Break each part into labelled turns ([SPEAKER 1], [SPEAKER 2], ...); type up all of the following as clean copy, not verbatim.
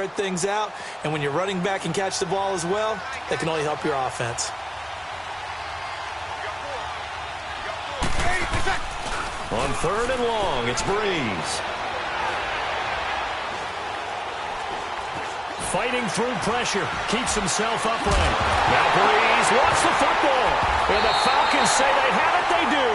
[SPEAKER 1] spread things out. And when you're running back and catch the ball as well, that can only help your offense.
[SPEAKER 2] On 3rd and long, it's Breeze. Fighting through pressure, keeps himself upright. Now Breeze wants the football. And the Falcons say they have it, they do.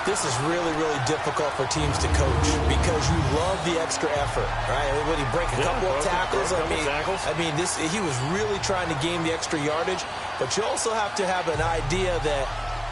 [SPEAKER 1] This is really, really difficult for teams to coach because you love the extra effort, right? When you break a couple of tackles, he was really trying to gain the extra yardage, but you also have to have an idea that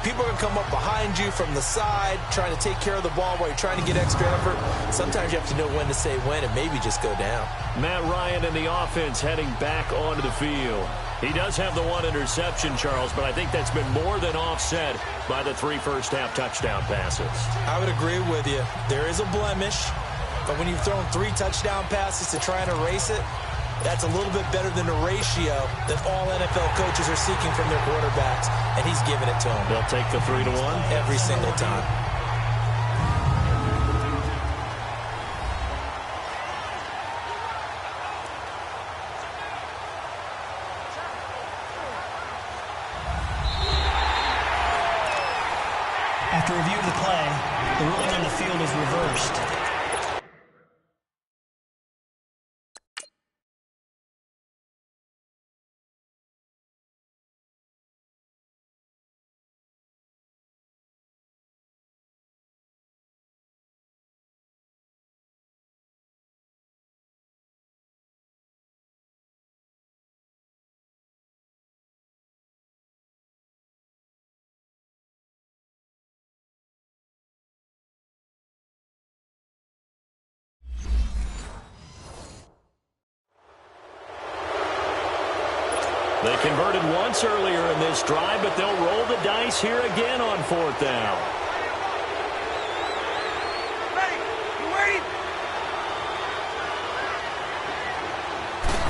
[SPEAKER 1] people are going to come up behind you from the side, trying to take care of the ball while you're trying to get extra effort. Sometimes you have to know when to say when and maybe just go down.
[SPEAKER 2] Matt Ryan and the offense heading back onto the field. He does have the one interception, Charles, but I think that's been more than offset by the 3 first-half touchdown passes.
[SPEAKER 1] I would agree with you. There is a blemish, but when you've thrown 3 touchdown passes to try and erase it, that's a little bit better than the ratio that all NFL coaches are seeking from their quarterbacks, and he's giving it to them.
[SPEAKER 2] They'll take the 3-1
[SPEAKER 1] every single time.
[SPEAKER 3] After review of the play, the ruling on the field is reversed.
[SPEAKER 2] They converted once earlier in this drive, but they'll roll the dice here again on 4th down.
[SPEAKER 4] Ready? You ready?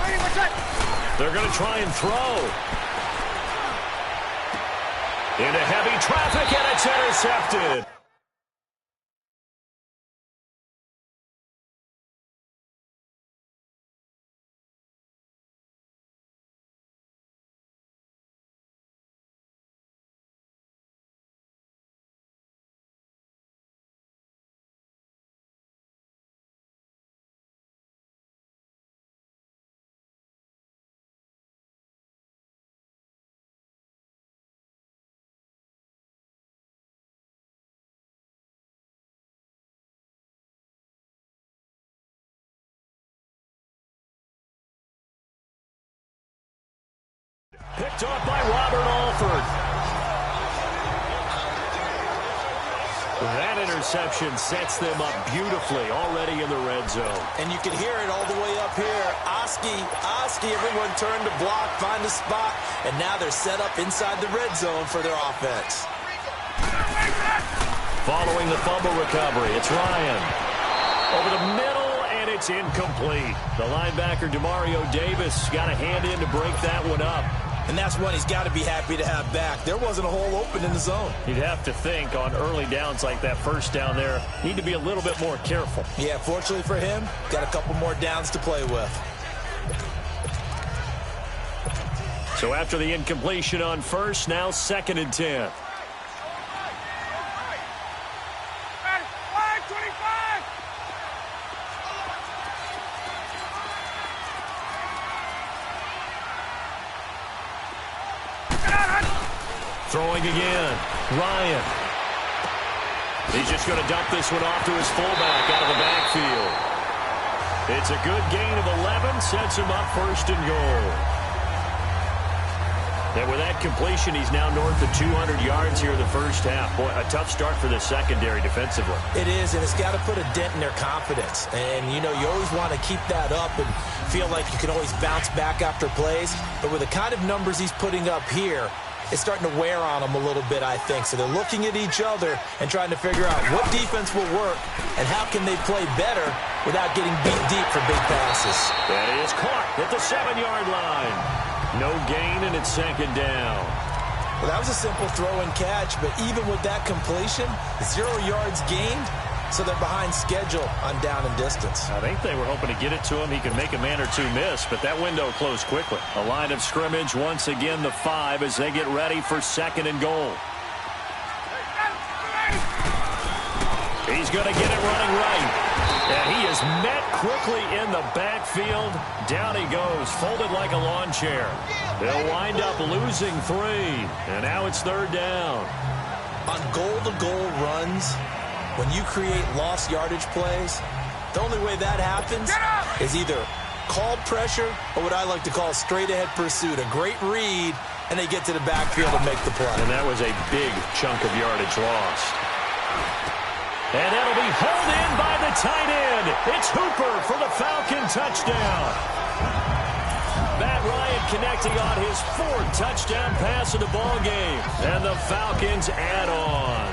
[SPEAKER 4] Ready, what's that?
[SPEAKER 2] They're going to try and throw. Into heavy traffic, and it's intercepted. Picked off by Robert Alford. That interception sets them up beautifully already in the red zone.
[SPEAKER 1] And you can hear it all the way up here. Oski, everyone turned to block, find a spot, and now they're set up inside the red zone for their offense.
[SPEAKER 2] Following the fumble recovery, it's Ryan. Over the middle, and it's incomplete. The linebacker, Demario Davis, got a hand in to break that one up.
[SPEAKER 1] And that's one he's got to be happy to have back. There wasn't a hole open in the zone.
[SPEAKER 2] You'd have to think on early downs like that first down there, need to be a little bit more careful.
[SPEAKER 1] Yeah, fortunately for him, got a couple more downs to play with.
[SPEAKER 2] So after the incompletion on first, now 2nd and 10. Throwing again. Ryan. He's just going to dump this one off to his fullback out of the backfield. It's a good gain of 11. Sets him up 1st and goal. And with that completion, he's now north of 200 yards here in the first half. Boy, a tough start for the secondary defensively.
[SPEAKER 1] It is, and it's got to put a dent in their confidence. And, you know, you always want to keep that up and feel like you can always bounce back after plays. But with the kind of numbers he's putting up here, it's starting to wear on them a little bit, I think. So they're looking at each other and trying to figure out what defense will work and how can they play better without getting beat deep for big passes.
[SPEAKER 2] That is caught at the 7-yard line. No gain, and it's 2nd down.
[SPEAKER 1] Well, that was a simple throw and catch, but even with that completion, 0 yards gained, so they're behind schedule on down and distance.
[SPEAKER 2] I think they were hoping to get it to him. He could make a man or two miss, but that window closed quickly. A line of scrimmage, once again the 5 as they get ready for 2nd and goal. He's going to get it running right. And he is met quickly in the backfield. Down he goes, folded like a lawn chair. They'll wind up losing 3, and now it's 3rd down.
[SPEAKER 1] On goal-to-goal runs, when you create lost yardage plays, the only way that happens is either called pressure or what I like to call straight-ahead pursuit, a great read, and they get to the backfield and make the play.
[SPEAKER 2] And that was a big chunk of yardage lost. And that'll be hauled in by the tight end. It's Hooper for the Falcon touchdown. Matt Ryan connecting on his 4th touchdown pass of the ball game. And the Falcons add on.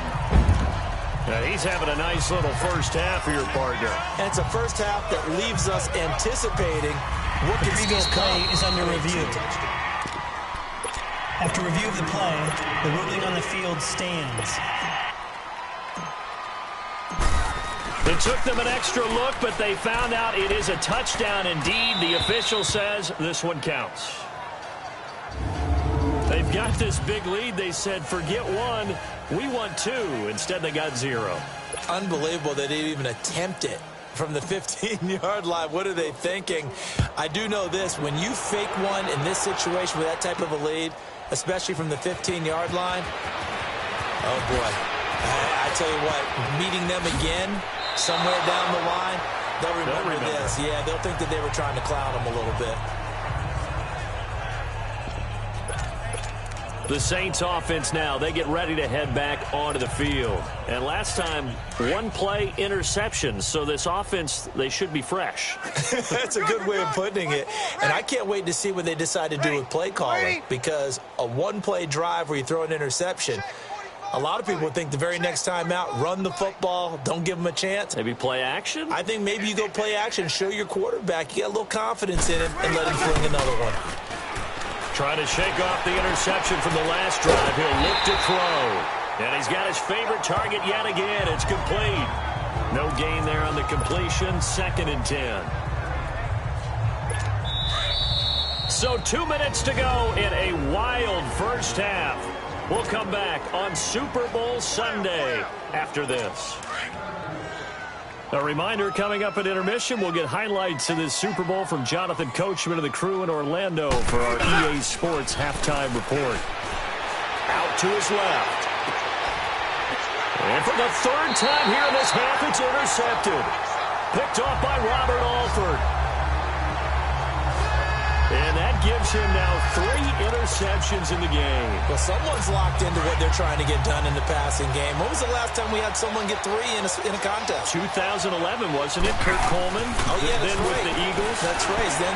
[SPEAKER 2] Now he's having a nice little first half for your partner.
[SPEAKER 1] And it's a first half that leaves us anticipating what
[SPEAKER 3] the
[SPEAKER 1] can
[SPEAKER 3] previous
[SPEAKER 1] still
[SPEAKER 3] play
[SPEAKER 1] come.
[SPEAKER 3] is under review. After review of the play, the ruling on the field stands.
[SPEAKER 2] It took them an extra look, but they found out it is a touchdown indeed. The official says this one counts. They've got this big lead. They said, forget 1, we want 2. Instead, they got 0.
[SPEAKER 1] Unbelievable that they didn't even attempt it from the 15-yard line. What are they thinking? I do know this. When you fake one in this situation with that type of a lead, especially from the 15-yard line, oh, boy. I tell you what, meeting them again somewhere down the line, they'll remember this. Yeah, they'll think that they were trying to clown them a little bit.
[SPEAKER 2] The Saints offense now, they get ready to head back onto the field. And last time, 1 play interception. So this offense, they should be fresh.
[SPEAKER 1] That's a good way of putting it. And I can't wait to see what they decide to do with play calling, because a 1-play drive where you throw an interception, a lot of people think the very next time out, run the football, don't give them a chance.
[SPEAKER 2] Maybe play action?
[SPEAKER 1] I think maybe you go play action, show your quarterback you got a little confidence in him, and let him fling another one.
[SPEAKER 2] Trying to shake off the interception from the last drive. He'll look to throw. And he's got his favorite target yet again. It's complete. No gain there on the completion. 2nd and 10. So 2 minutes to go in a wild first half. We'll come back on Super Bowl Sunday after this. A reminder, coming up at intermission, we'll get highlights of this Super Bowl from Jonathan Coachman and the crew in Orlando for our EA Sports halftime report. Out to his left. And for the 3rd time here in this half, it's intercepted. Picked off by Robert Alford. And that gives him now 3 interceptions in the game.
[SPEAKER 1] Well, someone's locked into what they're trying to get done in the passing game. When was the last time we had someone get 3 in a contest?
[SPEAKER 2] 2011, wasn't it? Kurt Coleman.
[SPEAKER 1] Oh, yeah, that's
[SPEAKER 2] then
[SPEAKER 1] right.
[SPEAKER 2] With the Eagles.
[SPEAKER 1] That's right. Then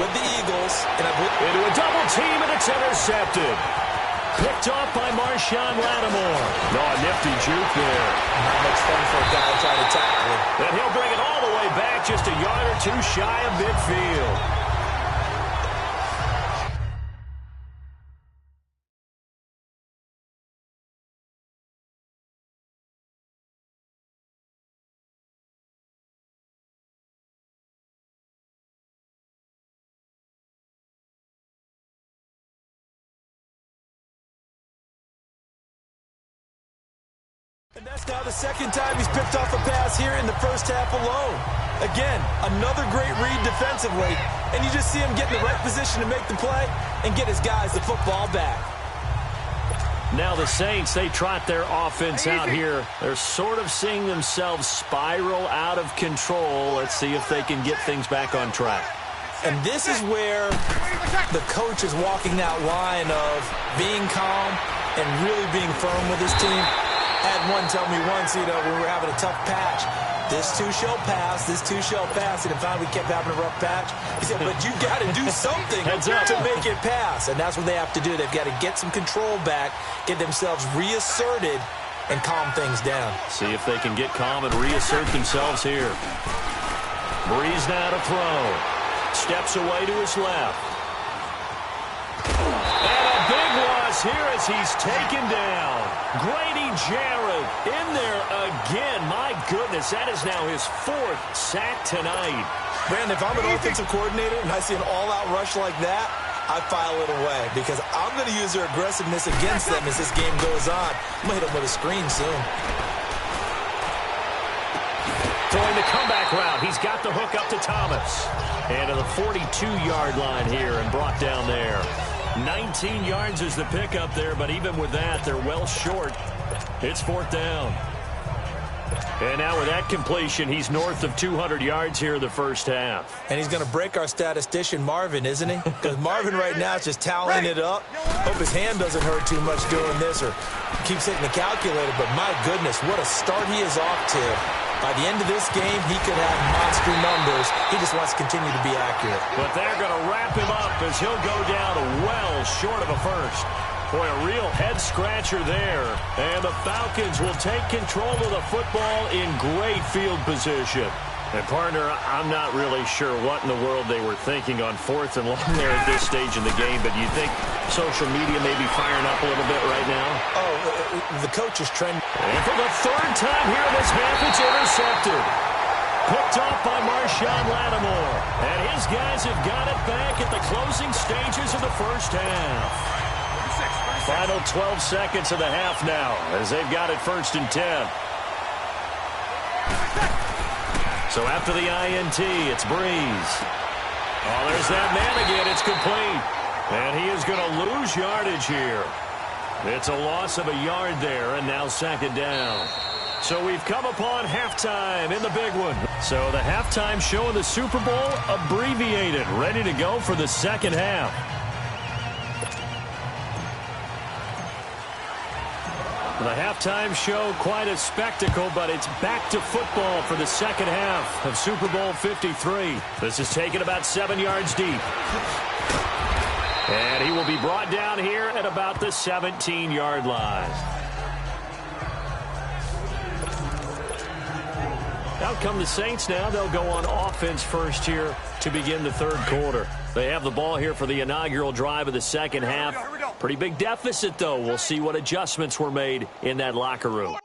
[SPEAKER 1] with the Eagles. And
[SPEAKER 2] into a double team, and it's intercepted. Picked off by Marshawn Lattimore. No, a nifty juke there.
[SPEAKER 1] Not much fun for a guy trying to tackle him.
[SPEAKER 2] And he'll bring it all the way back, just a yard or 2 shy of midfield.
[SPEAKER 1] And that's now the 2nd time he's picked off a pass here in the first half alone. Again, another great read defensively, and you just see him get in the right position to make the play and get his guys the football back.
[SPEAKER 2] Now the Saints, they trot their offense out here. They're sort of seeing themselves spiral out of control. Let's see if they can get things back on track.
[SPEAKER 1] And this is where the coach is walking that line of being calm and really being firm with his team. Had one tell me once, when we were having a tough patch, this too shall pass, this too shall pass, and finally we kept having a rough patch. He said, but you got to do something to make it pass, and that's what they have to do. They've got to get some control back, get themselves reasserted, and calm things down.
[SPEAKER 2] See if they can get calm and reassert themselves here. Breeze now to throw. Steps away to his left. And a big loss is here as he's taken down. Grady Jarrett in there again. My goodness, that is now his 4th sack tonight.
[SPEAKER 1] Brandon, if I'm an offensive coordinator and I see an all-out rush like that, I file it away because I'm going to use their aggressiveness against them as this game goes on. I'm going to hit them with a screen soon.
[SPEAKER 2] Throwing the comeback route. He's got the hook up to Thomas. And to the 42-yard line here and brought down there. 19 yards is the pickup there, but even with that, they're well short. It's 4th down. And now with that completion, he's north of 200 yards here in the first half.
[SPEAKER 1] And he's going to break our statistician, Marvin, isn't he? Because Marvin right now is just toweling it up. Hope his hand doesn't hurt too much doing this or keeps hitting the calculator. But my goodness, what a start he is off to. By the end of this game, he could have monster numbers. He just wants to continue to be accurate.
[SPEAKER 2] But they're going to wrap him up as he'll go down well short of a first. Boy, a real head-scratcher there. And the Falcons will take control of the football in great field position. And, partner, I'm not really sure what in the world they were thinking on 4th and long there at this stage in the game, but you think social media may be firing up a little bit right now?
[SPEAKER 1] Oh, the coach is trending.
[SPEAKER 2] And for the 3rd time here in this half, it's intercepted. Picked off by Marshawn Lattimore. And his guys have got it back at the closing stages of the first half. Final 12 seconds of the half now as they've got it 1st and 10. So after the INT, it's Breeze. Oh, there's that man again. It's complete. And he is going to lose yardage here. It's a loss of a yard there, and now 2nd down. So we've come upon halftime in the big one. So the halftime show in the Super Bowl abbreviated, ready to go for the 2nd half. The halftime show, quite a spectacle, but it's back to football for the 2nd half of Super Bowl 53. This is taken about 7 yards deep. And he will be brought down here at about the 17-yard line. Out come the Saints now. They'll go on offense first here to begin the 3rd quarter. They have the ball here for the inaugural drive of the 2nd half. Pretty big deficit, though. We'll see what adjustments were made in that locker room.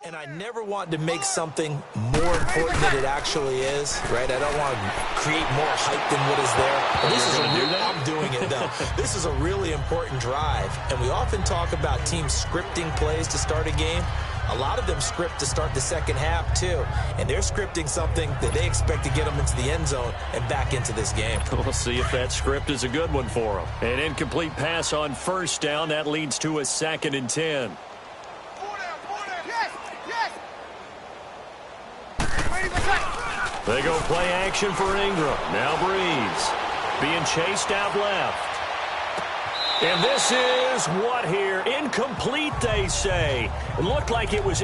[SPEAKER 1] And I never want to make something more important than it actually is, right? I don't want to create more hype than what is there. But this is I'm doing it, though. This is a really important drive. And we often talk about teams scripting plays to start a game. A lot of them script to start the 2nd half, too. And they're scripting something that they expect to get them into the end zone and back into this game.
[SPEAKER 2] We'll see if that script is a good one for them. An incomplete pass on 1st down. That leads to a 2nd and 10. They go play action for Ingram. Now Breeze being chased out left. And this is what here? Incomplete, they say. It looked like it was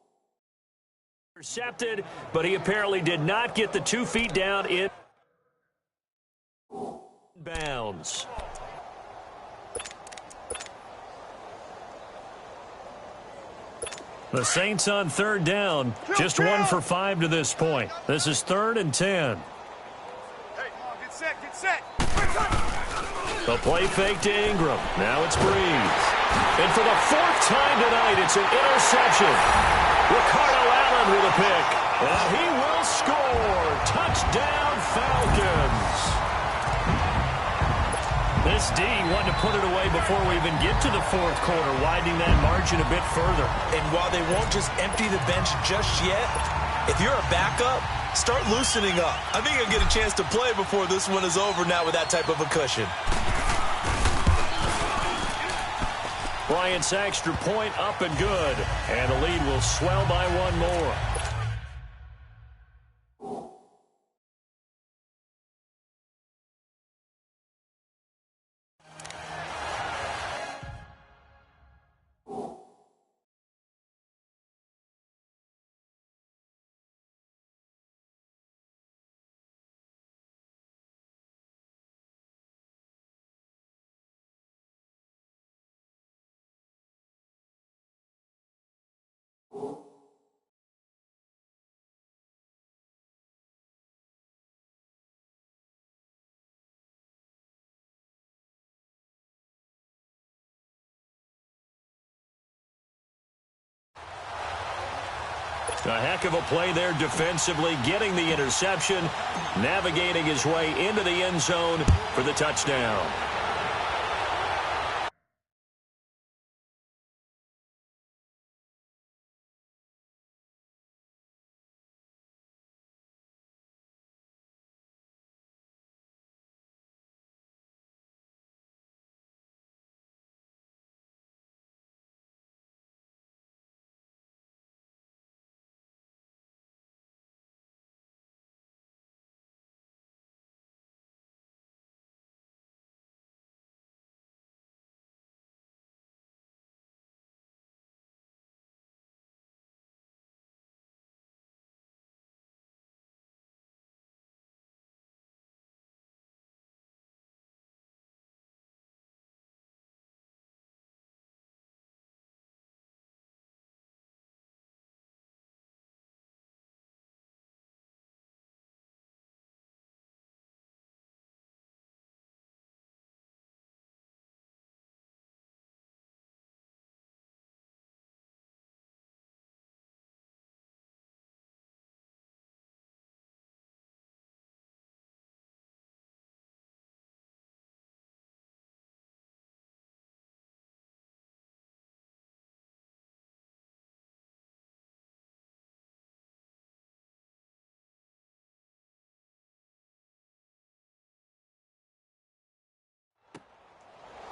[SPEAKER 2] intercepted, but he apparently did not get the 2 feet down in bounds. The Saints on 3rd down, just 1 for 5 to this point. This is 3rd and 10.
[SPEAKER 4] Hey, get set, get set.
[SPEAKER 2] The play fake to Ingram. Now it's Breeze. And for the 4th time tonight, it's an interception. Ricardo Allen with a pick. And he will score. Touchdown, Falcons. This D wanted to put it away before we even get to the 4th quarter, widening that margin a bit further.
[SPEAKER 1] And while they won't just empty the bench just yet, if you're a backup, Start loosening up. I think I'll get a chance to play before this one is over now with that type of a cushion.
[SPEAKER 2] Bryant's extra point up and good. And the lead will swell by one more. A heck of a play there defensively, getting the interception, navigating his way into the end zone for the touchdown.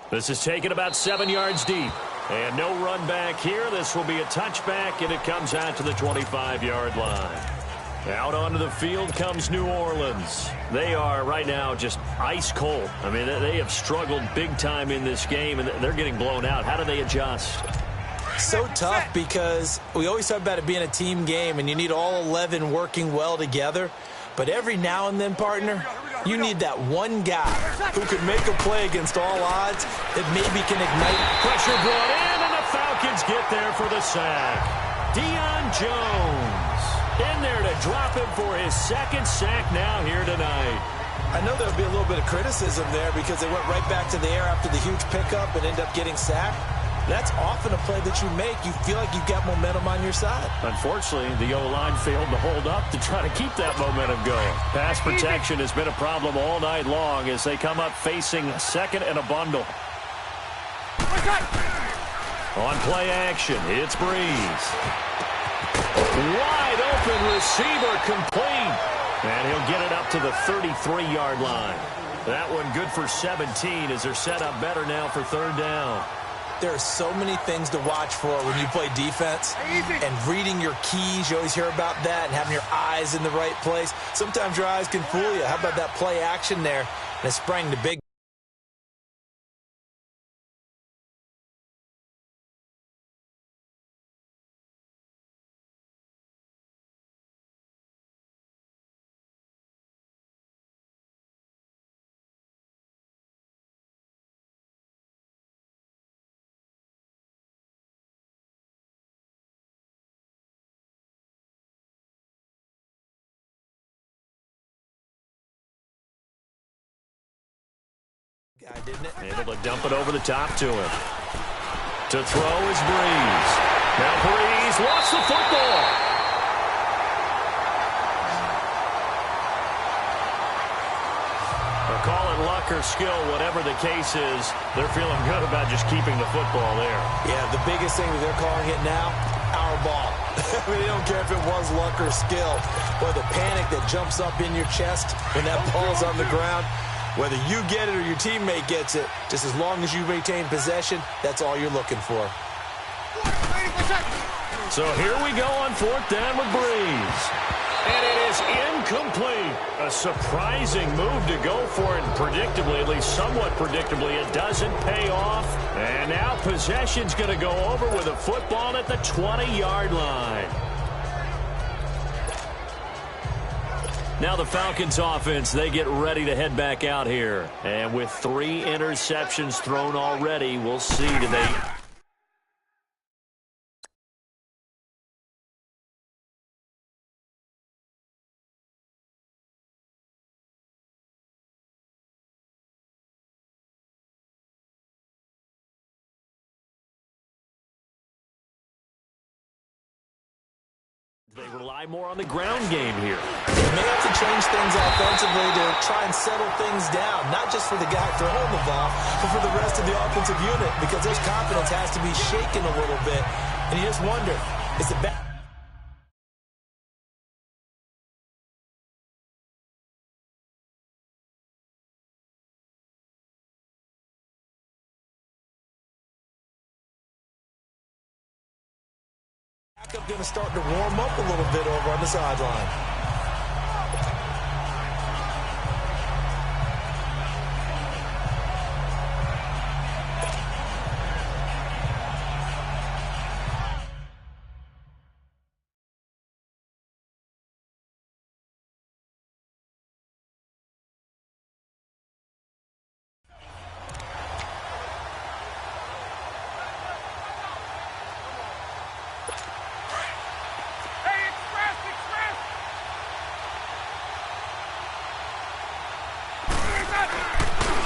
[SPEAKER 2] This is taken about 7 yards deep. And no run back here. This will be a touchback, and it comes out to the 25-yard line. Out onto the field comes New Orleans. They are right now just ice cold. I mean, they have struggled big time in this game, and they're getting blown out. How do they adjust?
[SPEAKER 1] So tough because we always talk about it being a team game, and you need all 11 working well together. But every now and then, partner, you need that one guy who can make a play against all odds that maybe can ignite.
[SPEAKER 2] Pressure brought in, and the Falcons get there for the sack. Deion Jones in there to drop him for his second sack now here tonight.
[SPEAKER 1] I know there'll be a little bit of criticism there because they went right back to the air after the huge pickup and end up getting sacked. That's often a play that you make. You feel like you've got momentum on your side.
[SPEAKER 2] Unfortunately, the O-line failed to hold up to try to keep that momentum going. Pass protection has been a problem all night long as they come up facing second and a bundle. On play action, it's Breeze. Wide open receiver complete. And he'll get it up to the 33-yard line. That one good for 17 as they're set up better now for third down.
[SPEAKER 1] There are so many things to watch for when you play defense, and reading your keys, you always hear about that, and having your eyes in the right place. Sometimes your eyes can fool you. How about that play action there? And it sprang the big. Guy, didn't it?
[SPEAKER 2] Able to dump it over the top to him. To throw is Breeze. Now Breeze lost the football. They'll call it luck or skill, whatever the case is. They're feeling good about just keeping the football there.
[SPEAKER 1] Yeah, the biggest thing that they're calling it now, our ball. I mean, they don't care if it was luck or skill, or the panic that jumps up in your chest when that ball's on the ground. Whether you get it or your teammate gets it, just as long as you retain possession, that's all you're looking for.
[SPEAKER 2] So here we go on 4th down with Breeze. And it is incomplete. A surprising move to go for it. And predictably, at least somewhat predictably, it doesn't pay off. And now possession's going to go over with a football at the 20-yard line. Now the Falcons offense, they get ready to head back out here. And with 3 interceptions thrown already, we'll see today. They rely more on the ground game here.
[SPEAKER 1] They may have to change things offensively to try and settle things down, not just for the guy throwing the ball, but for the rest of the offensive unit, because their confidence has to be shaken a little bit. And you just wonder, is the back... backup going to start to warm up a little bit over on the sideline.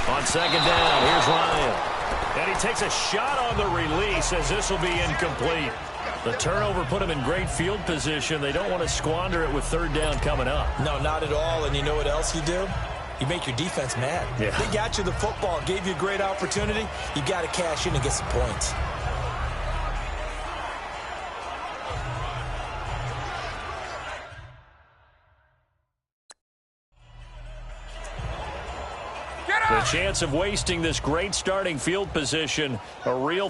[SPEAKER 2] On 2nd down, here's Ryan. And he takes a shot on the release as this will be incomplete. The turnover put him in great field position. They don't want to squander it with 3rd down coming up.
[SPEAKER 1] No, not at all. And you know what else you do? You make your defense mad.
[SPEAKER 2] Yeah.
[SPEAKER 1] They got you the football, gave you a great opportunity. You got to cash in and get some points.
[SPEAKER 2] The chance of wasting this great starting field position, a real